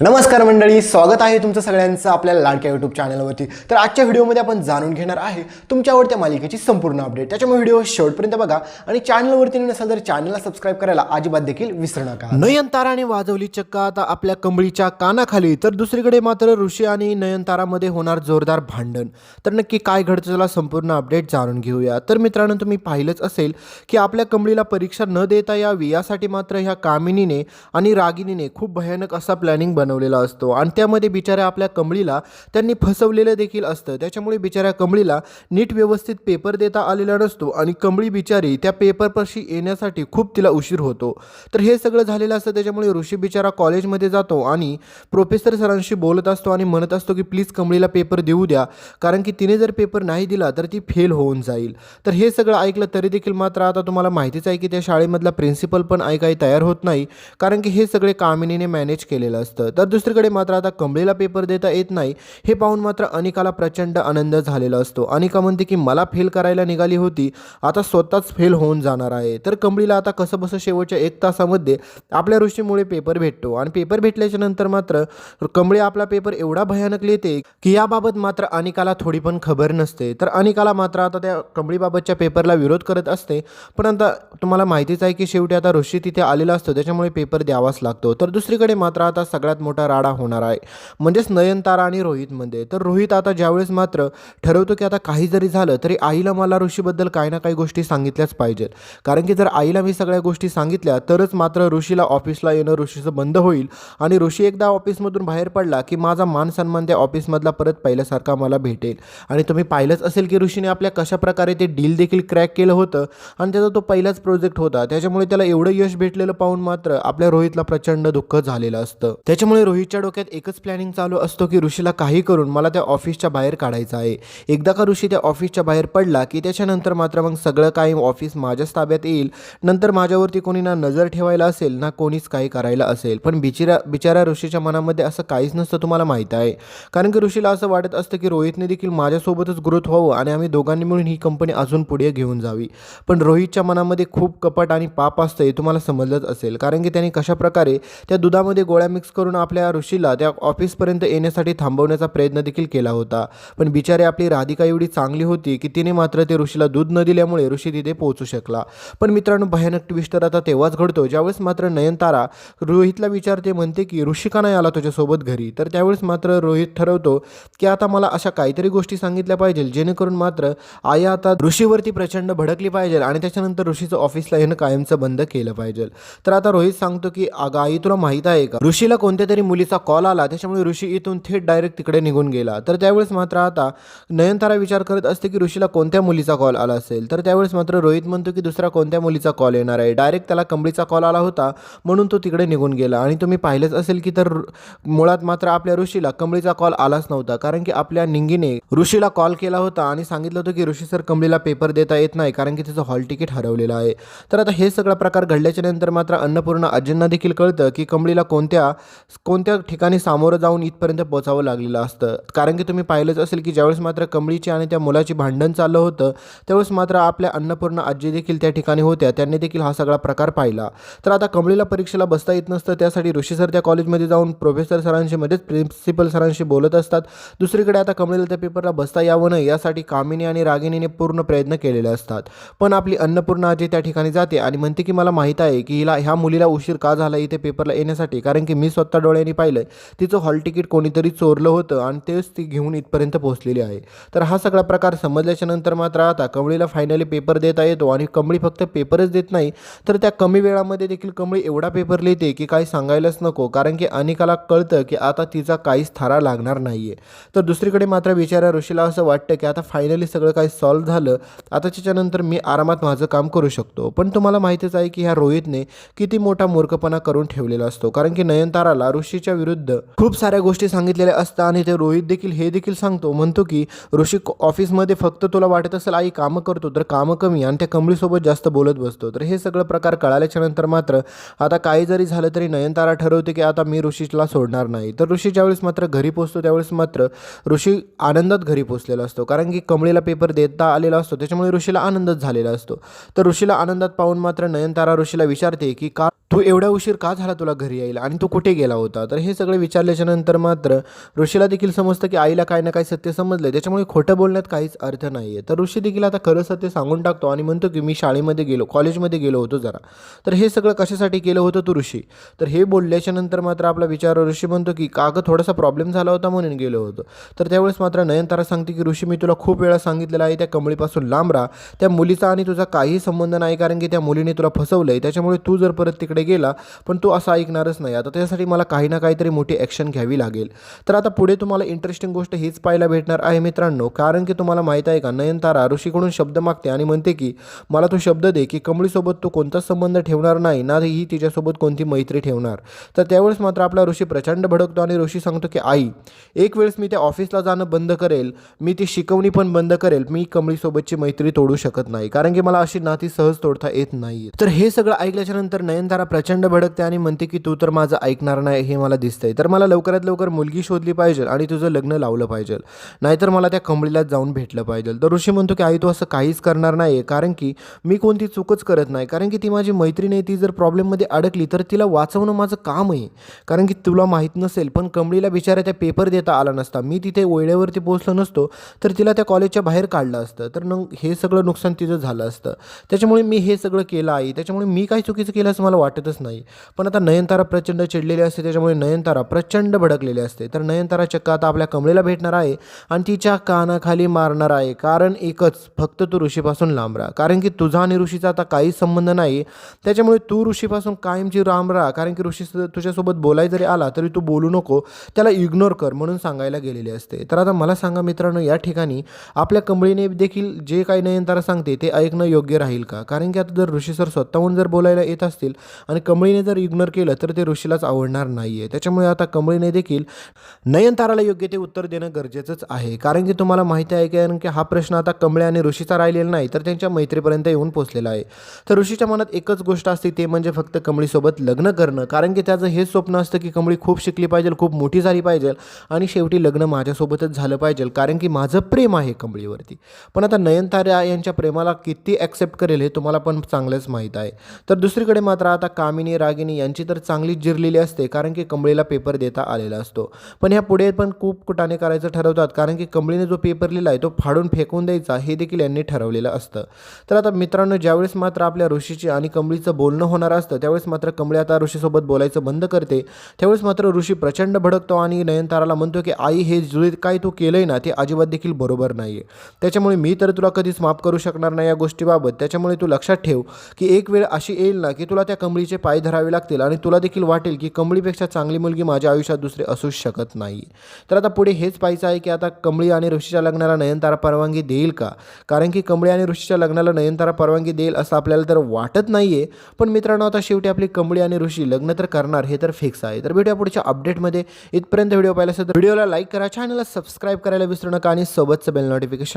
नमस्कार मंडळी, स्वागत आहे तुमचं सगळ्यांचं आपल्या लाडक्या यूट्यूब चॅनलवरती। तर आजच्या व्हिडिओमध्ये आपण जाणून घेणार आहे तुमच्या आवडत्या मालिकेची संपूर्ण अपडेट। त्याच्यामुळे व्हिडिओ शेवटपर्यंत बघा आणि चॅनलवरती नसेल तर चॅनलला सबस्क्राईब करायला अजिबात देखील विसरू नका। नयनताराने वाजवली चक्क आता आपल्या कंबळीच्या कानाखाली, तर दुसरीकडे मात्र ऋषी आणि नयनतारामध्ये होणार जोरदार भांडण। तर नक्की काय घडतं चला संपूर्ण अपडेट जाणून घेऊया। तर मित्रांनो, तुम्ही पाहिलंच असेल की आपल्या कंबळीला परीक्षा न देता यावी यासाठी मात्र ह्या कामिनीने आणि रागिनीने खूप भयानक असा प्लॅनिंग बनवलेला असतो आणि त्यामध्ये बिचाऱ्या आपल्या कंबळीला त्यांनी फसवलेलं देखील असतं। त्याच्यामुळे बिचाऱ्या कंबळीला नीट व्यवस्थित पेपर देता आलेला नसतो आणि कंबळी बिचारी त्या पेपरपाशी येण्यासाठी खूप तिला उशीर होतो। तर हे सगळं झालेलं असतं। त्याच्यामुळे ऋषी बिचारा कॉलेजमध्ये जातो आणि प्रोफेसर सरांशी बोलत असतो आणि म्हणत असतो की प्लीज कंबळीला पेपर देऊ द्या, कारण की तिने जर पेपर नाही दिला तर ती फेल होऊन जाईल। तर हे सगळं ऐकलं तरी देखील मात्र आता तुम्हाला माहितीच आहे की त्या शाळेमधला प्रिन्सिपल पण ऐकाय तयार होत नाही, कारण की हे सगळे कामिनीने मॅनेज केलेलं असतं। तर दुसरीकडे मात्र आता कंबळीला पेपर देता येत नाही हे पाहून मात्र अनिकाला प्रचंड आनंद झालेला असतो। अनिका म्हणते की मला फेल करायला निघाली होती, आता स्वतःच फेल होऊन जाणार आहे। तर कंबळीला आता कसं बसं शेवटच्या 1 तासामध्ये आपल्या ऋषीमुळे पेपर भेटतो आणि पेपर भेटल्याच्या नंतर मात्र कंबळी आपला पेपर एवढा भयानक लिहिते की याबाबत मात्र अनिकाला थोडी पण खबर नसते। तर अनिकाला मात्र आता त्या कंबळीबाबतच्या पेपरला विरोध करत असते, पण आता तुम्हाला माहितीच आहे की शेवटी आता ऋषी तिथे आलेला असतो, त्याच्यामुळे पेपर द्यावाच लागतो। तर दुसरीकडे मात्र आता सगळ्यात मोठा राडा होणार आहे, म्हणजेच नयनतारा आणि रोहितमध्ये। तर रोहित आता ज्यावेळेस मात्र ठरवतो की आता काही जरी झालं तरी आईला मला ऋषीबद्दल काही ना काही गोष्टी सांगितल्याच पाहिजेत, कारण की जर आईला मी सगळ्या गोष्टी सांगितल्या तरच मात्र ऋषीला ऑफिसला येणं ऋषीचं बंद होईल आणि ऋषी एकदा ऑफिसमधून बाहेर पडला की माझा मान सन्मान त्या ऑफिसमधला परत पहिल्यासारखा मला भेटेल। आणि तुम्ही पाहिलंच असेल की ऋषीने आपल्या कशाप्रकारे ते डील देखील क्रॅक केलं होतं आणि त्याचा तो पहिलाच प्रोजेक्ट होता, त्याच्यामुळे त्याला एवढं यश भेटलेलं पाहून मात्र आपल्या रोहितला प्रचंड दुःख झालेलं असतं। त्याच्यामुळे रोहितच्या डोक्यात एकच प्लॅनिंग चालू असतो की ऋषीला काही करून मला त्या ऑफिसच्या बाहेर काढायचं आहे। एकदा का ऋषी त्या ऑफिसच्या बाहेर पडला की त्याच्यानंतर मात्र मग सगळं काही ऑफिस माझ्याच ताब्यात येईल, नंतर माझ्यावरती कोणी ना नजर ठेवायला असेल ना कोणीच काही करायला असेल। पण बिचारा ऋषीच्या मनामध्ये असं काहीच नसतं, तुम्हाला माहीत आहे, कारण की ऋषीला असं वाटत असतं की रोहितने देखील माझ्यासोबतच ग्रोथ व्हावं आणि आम्ही दोघांनी मिळून ही कंपनी अजून पुढे घेऊन जावी। पण रोहितच्या मनामध्ये खूप कपट आणि पाप असतं हे तुम्हाला समजलंच असेल, कारण की त्याने कशाप्रकारे त्या दुधामध्ये गोळ्या मिक्स करून आपल्या ऋषीला त्या ऑफिसपर्यंत येण्यासाठी थांबवण्याचा प्रयत्न देखील केला होता। पण बिचारी आपली राधिका एवढी चांगली होती की तिने मात्र ते ऋषीला दूध न दिल्यामुळे ऋषी तिथे पोहोचू शकला। पण मित्रांनो, भयानक ट्विस्ट तर आता तेव्हाच घडतो ज्यावेळेस मात्र नयनतारा रोहितला विचारते, म्हणते की ऋषी का नाही आला तुझ्यासोबत घरी। तर त्यावेळेस मात्र रोहित ठरवतो की आता मला अशा काहीतरी गोष्टी सांगितल्या पाहिजे जेणेकरून मात्र आई आता ऋषीवरती प्रचंड भडकली पाहिजे आणि त्याच्यानंतर ऋषीचं ऑफिसला येणं कायमचं बंद केलं पाहिजे। तर आता रोहित सांगतो की अगं आई, तुला माहीत आहे का, ऋषीला कोणत्या तरी मुलीचा कॉल आला, त्याच्यामुळे ऋषी इथून थेट डायरेक्ट तिकडे निघून गेला। तर त्यावेळेस मात्र आता नयनतारा विचार करत असते की ऋषीला कोणत्या मुलीचा कॉल आला असेल। तर त्यावेळेस मात्र रोहित म्हणतो की दुसरा कोणत्या मुलीचा कॉल येणार आहे, डायरेक्ट त्याला कंबळीचा कॉल आला होता म्हणून तो तिकडे निघून गेला। आणि तुम्ही पाहिलंच असेल की तर मुळात मात्र आपल्या ऋषीला कंबळीचा कॉल आलाच नव्हता, कारण की आपल्या निंगीने ऋषीला कॉल केला होता आणि सांगितलं होतं की ऋषी सर कंबळीला पेपर देता येत नाही कारण की त्याचं हॉल तिकीट हरवलेलं आहे। तर आता हे सगळा प्रकार घडल्याच्या नंतर मात्र अन्नपूर्णा आजींना देखील कळतं की कंबळीला कोणत्या ठिकाणी सामोरं जाऊन इथपर्यंत पोहोचावं लागलेलं असतं, कारण की तुम्ही पाहिलंच असेल की ज्यावेळेस मात्र कंबळीची आणि त्या मुलाची भांडण चाललं होतं त्यावेळेस मात्र आपल्या अन्नपूर्णा आजी देखील त्या ठिकाणी होत्या, त्यांनी देखील हा सगळा प्रकार पाहिला। तर आता कंबळीला परीक्षेला बसता येत नसतं, त्यासाठी ऋषी सर त्या कॉलेजमध्ये जाऊन प्रोफेसर सरांशी मध्येच प्रिन्सिपल सरांशी बोलत असतात। दुसरीकडे आता कंबळीला त्या पेपरला बसता यावं नाही यासाठी कामिनी आणि रागिनीने पूर्ण प्रयत्न केलेले असतात। पण आपली अन्नपूर्णा आजी त्या ठिकाणी जाते आणि म्हणते की मला माहीत आहे की ह्या मुलीला उशीर का झाला इथे पेपरला येण्यासाठी, कारण की मी स्वतः डोळ्यांनी पाहिलं तिचं हॉल तिकीट कोणीतरी चोरलं होतं आणि तेच ती घेऊन इथपर्यंत पोहोचलेली आहे। तर हा सगळा प्रकार समजल्याच्या नंतर मात्र आता कंबळीला फायनली पेपर देता येतो आणि कंबळी फक्त पेपरच देत नाही तर त्या कमी वेळामध्ये देखील कंबळी एवढा पेपर लिहिते की काही सांगायलाच नको, कारण की अनिकाला कळतं की आता तिचा काहीच थारा लागणार नाहीये। तर दुसरीकडे मात्र बिचाऱ्या ऋषीला असं वाटतं की आता फायनली सगळं काही सॉल्व्ह झालं, आता त्याच्यानंतर मी आरामात माझं काम करू शकतो। पण तुम्हाला माहितीच आहे की ह्या रोहितने किती मोठा मूर्खपणा करून ठेवलेला असतो, कारण की नयनताराला ऋषीच्या विरुद्ध खूप साऱ्या गोष्टी सांगितलेल्या असतात आणि ते रोहित देखील हे देखील म्हणतो की ऋषी ऑफिसमध्ये फक्त तुला वाटत असेल आई कामं करतो तर कामं कमी आणि त्या कंबळीसोबत जास्त बोलत बसतो। तर हे सगळं प्रकार कळाल्याच्या नंतर मात्र आता काही जरी झालं तरी नयनतारा ठरवते की आता मी ऋषीला सोडणार नाही। तर ऋषी ज्यावेळेस मात्र घरी पोहोचतो त्यावेळेस मात्र ऋषी आनंदात घरी पोहोचलेला असतो, कारण की कंबळीला पेपर देता आलेला असतो, त्याच्यामुळे ऋषीला आनंदच झालेला असतो। तर ऋषीला आनंदात पाहून मात्र नयनतारा ऋषीला विचारते की का तू एवढा उशीर का झाला तुला घरी यायला आणि तू कुठे गेला होता। होता. तर हे सगळे विचारल्याच्या नंतर मात्र ऋषीला देखील समजतं की आईला काही ना काही सत्य समजलं, त्याच्यामुळे खोटं बोलण्यात काहीच अर्थ नाही आहे. तर ऋषी देखील आता खरं सत्य सांगून टाकतो आणि म्हणतो की मी शाळेमध्ये गेलो, कॉलेजमध्ये गेलो होतो जरा. तर हे सगळं कशासाठी केलं होतं तू ऋषी? तर हे बोलल्याच्या नंतर मात्र आपला विचार ऋषी म्हणतो की का गं, थोडासा प्रॉब्लेम झाला होता म्हणून गेलो होतो. तर त्यावेळेस मात्र नयनतारा सांगते की ऋषी, मी तुला खूप वेळा सांगितलेलं आहे त्या कमळीपासून लांब राहा. त्या मुलीचा आणि तुझा काही संबंध नाही, कारण की त्या मुलीने तुला फसवलं आहे. त्याच्यामुळे तू जर परत तिकडे गेला पण तू असं ऐकणारच नाही. आता त्यासाठी मला काही ना काहीतरी मोठी ॲक्शन घ्यावी लागेल. तर आता पुढे तुम्हाला इंटरेस्टिंग गोष्ट हीच पाहायला भेटणार आहे मित्रांनो, कारण की तुम्हाला माहीत आहे का, नयनतारा ऋषीकडून शब्द मागते आणि म्हणते की मला तू शब्द दे की कमळीसोबत तू कोणताच संबंध ठेवणार नाही ना, ही तिच्यासोबत कोणती मैत्री ठेवणार. तर त्यावेळेस मात्र आपला ऋषी प्रचंड भडकतो आणि ऋषी सांगतो की आई, एक वेळेस मी त्या ऑफिसला जाणं बंद करेल, मी ती शिकवणी पण बंद करेल, मी कमळीसोबतची मैत्री तोडू शकत नाही, कारण की मला अशी नाती सहज तोडता येत नाही. तर हे सगळं ऐकल्याच्या नंतर नयनतारा प्रचंड भडकते आणि म्हणते की तू तर माझं ऐकणार नाही हे मला दिसतंय. तर मला लवकरात लवकर मुलगी शोधली पाहिजे आणि तुझं लग्न लावलं पाहिजे, नाहीतर मला त्या कमळीला जाऊन भेटलं पाहिजे. तर ऋषी म्हणतो की आई, तू असं काहीच करणार नाही, कारण की मी कोणती चूकच करत नाही, कारण की ती माझी मैत्रीण आहे. ती जर प्रॉब्लेममध्ये अडकली तर तिला वाचवणं माझं काम आहे. कारण की तुला माहीत नसेल पण कमळीला बिचारा त्या पेपर देता आला नसता, मी तिथे वेळेवरती पोहोचलो नसतो तर तिला त्या कॉलेजच्या बाहेर काढलं असतं, तर मग हे सगळं नुकसान तिचं झालं असतं. त्याच्यामुळे मी हे सगळं केलं आहे, त्याच्यामुळे मी काही चुकीचं केलं असं मला वाटतच नाही. पण आता नयनतारा प्रचंड चिडलेली असते, त्याच्यामुळे नयनतारा प्रचंड भडकलेली असते. तर नयनतारा चक्क आता आपल्या कमळीला भेटणार आहे आणि तिच्या कानाखाली मारणार आहे. कारण एकच, फक्त तू ऋषीपासून लांब राहा, कारण की तुझा आणि ऋषीचा आता काहीच संबंध नाही. त्याच्यामुळे तू ऋषीपासून कायमची लांब राहा, कारण की ऋषी तुझ्यासोबत बोलाय जरी आला तरी तू बोलू नको, त्याला इग्नोर कर म्हणून सांगायला गेलेली असते. तर आता मला सांगा मित्रांनो, या ठिकाणी आपल्या कमळीने देखील जे काही नयनतारा सांगते ते ऐकणं योग्य राहील का? कारण की आता जर ऋषी सर स्वतःहून जर बोलायला येत असतील आणि कमळीने जर इग्नोर केलं तर ते ऋषीलाच आवडणार नाही आहे. त्याच्यामुळे आता कमळीने देखील नयनताराला योग्य ते उत्तर देणं गरजेचंच आहे. कारण की तुम्हाला माहिती आहे कारण की हा प्रश्न आता कमळे आणि ऋषीचा राहिलेला नाही, तर त्यांच्या मैत्रीपर्यंत येऊन पोचलेला आहे. तर ऋषीच्या मनात एकच गोष्ट असते, ते म्हणजे फक्त कमळीसोबत लग्न करणं. कारण की त्याचं हे स्वप्न असतं की कमळी खूप शिकली पाहिजे, खूप मोठी झाली पाहिजे आणि शेवटी लग्न माझ्यासोबतच झालं पाहिजे, कारण की माझं प्रेम आहे कमळीवरती. पण आता नयनतारा यांच्या प्रेमाला किती ॲक्सेप्ट करेल हे तुम्हाला पण चांगलंच माहीत आहे. तर दुसरीकडे मात्र आता कामिनी रागिनी यांची तर चांगलीच जिरलेली असते, कारण की कमळीला पेपर देता आलेला असतो. पण ह्या पुढे पण खूप कुटाने करायचं ठरवतात, कारण की कमळीने जो पेपर लिहिला आहे तो फाडून फेकून द्यायचा हे देखील यांनी ठरवलेलं असतं. तर आता मित्रांनो, ज्यावेळेस मात्र आपल्या ऋषीची आणि कमळीचं बोलणं होणार असतं त्यावेळेस मात्र कमळी आता ऋषीसोबत बोलायचं बंद करते. त्यावेळेस मात्र ऋषी प्रचंड भडकतो आणि नयनताराला म्हणतो की आई, हे जे काही तू केलंय ना ते अजिबात देखील बरोबर नाही आहे. त्याच्यामुळे मी तर तुला कधीच माफ करू शकणार नाही या गोष्टीबाबत. त्याच्यामुळे तू लक्षात ठेव की एक वेळ अशी येईल ना की तुला त्या कमळीचे पाय धरावे लागतील आणि तुला देखील वाटेल की कमळीपेक्षा चांगली मुलगी माझ्या आयुष्यात दुसरी असूच शकत नाही. तर आता पुढे हेच पाहायचं आहे की आता कमळी आणि ऋषीच्या लग्नाला नयनतारा परवानगी देईल का? कारण की कमळी आणि ऋषीच्या लग्नाला नयनतारा परवानगी देईल असं आपल्याला तर वाटत नाही आहे. पण मित्रांनो, आता शेवटी आपली कमळी आणि ऋषी लग्न तर करणार हे तर फिक्स आहे. तर भेटूया पुढच्या अपडेटमध्ये. इथपर्यंत व्हिडिओ पाहिला असेल तर व्हिडिओला लाईक करा, चॅनलला सबस्क्राईब करायला विसरू नका आणि सोबतचं बेल नोटिफिकेशन